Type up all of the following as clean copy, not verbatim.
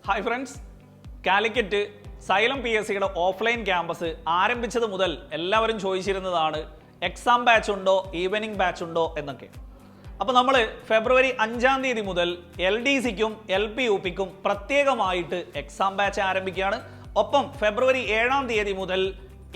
Hi friends, Calicut xylem PSC offline campus ആരംഭിച്ചത് മുതൽ എല്ലാവരും ചോദിച്ചിരുന്നതാണ് എക്സാം ബാച്ച് ഉണ്ടോ, ഈവനിങ് ബാച്ച് ഉണ്ടോ എന്നൊക്കെ. അപ്പോൾ നമ്മൾ ഫെബ്രുവരി 5-ാം തീയതി മുതൽ LDCക്കും LPUPക്കും പ്രത്യേകമായിട്ട് എക്സാം ബാച്ച് ആരംഭിക്കുകയാണ്. ഒപ്പം ഫെബ്രുവരി 7-ാം തീയതി മുതൽ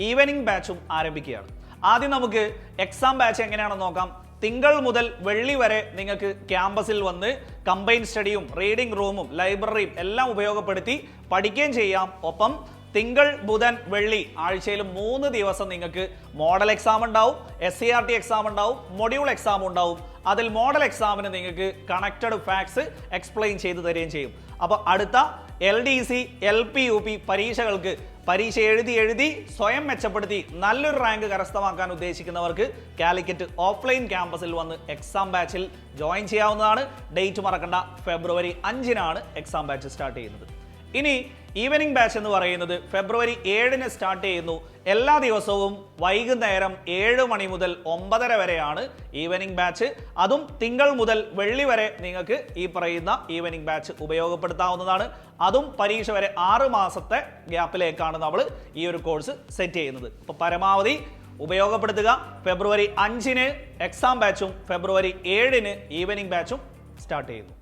ഈവനിങ് ബാച്ചും ആരംഭിക്കുകയാണ്. ആദ്യം നമുക്ക് എക്സാം ബാച്ച് എങ്ങനെയാണെന്ന് നോക്കാം. തിങ്കൾ മുതൽ വെള്ളി വരെ നിങ്ങൾക്ക് ക്യാമ്പസിൽ വന്ന് കമ്പൈൻ സ്റ്റഡിയും റീഡിംഗ് റൂമും ലൈബ്രറിയും എല്ലാം ഉപയോഗപ്പെടുത്തി പഠിക്കുകയും ചെയ്യാം. ഒപ്പം തിങ്കൾ ബുധൻ വെള്ളി ആഴ്ചയിൽ 3 ദിവസം നിങ്ങൾക്ക് മോഡൽ എക്സാം ഉണ്ടാവും, SCRT എക്സാം ഉണ്ടാവും, മൊഡ്യൂൾ എക്സാം ഉണ്ടാവും. അതിൽ മോഡൽ എക്സാമിന് നിങ്ങൾക്ക് കണക്റ്റഡ് ഫാക്ട്സ് എക്സ്പ്ലെയിൻ ചെയ്തു തരികയും ചെയ്യും. അപ്പോൾ അടുത്ത LDC LPUP പരീക്ഷകൾക്ക് പരീക്ഷ എഴുതി സ്വയം മെച്ചപ്പെടുത്തി നല്ലൊരു റാങ്ക് കരസ്ഥമാക്കാൻ ഉദ്ദേശിക്കുന്നവർക്ക് കാലിക്കറ്റ് ഓഫ്ലൈൻ ക്യാമ്പസിൽ വന്ന് എക്സാം ബാച്ചിൽ ജോയിൻ ചെയ്യാവുന്നതാണ്. ഡേറ്റ് മറക്കണ്ട, ഫെബ്രുവരി 5-നാണ് എക്സാം ബാച്ച് സ്റ്റാർട്ട് ചെയ്യുന്നത്. ഇനി ഈവനിങ് ബാച്ച് എന്ന് പറയുന്നത് ഫെബ്രുവരി 7-ന് സ്റ്റാർട്ട് ചെയ്യുന്നു. എല്ലാ ദിവസവും വൈകുന്നേരം 7 മണി മുതൽ 9:30 വരെയാണ് ഈവനിങ് ബാച്ച്. അതും തിങ്കൾ മുതൽ വെള്ളി വരെ നിങ്ങൾക്ക് ഈ പറയുന്ന ഈവനിങ് ബാച്ച് ഉപയോഗപ്പെടുത്താവുന്നതാണ്. അതും പരീക്ഷ വരെ 6 മാസത്തെ ഗ്യാപ്പിലേക്കാണ് നമ്മൾ ഈ ഒരു കോഴ്സ് സെറ്റ് ചെയ്യുന്നത്. അപ്പോൾ പരമാവധി ഉപയോഗപ്പെടുത്തുക. ഫെബ്രുവരി 5-ന് എക്സാം ബാച്ചും ഫെബ്രുവരി 7-ന് ഈവനിങ് ബാച്ചും സ്റ്റാർട്ട് ചെയ്യുന്നു.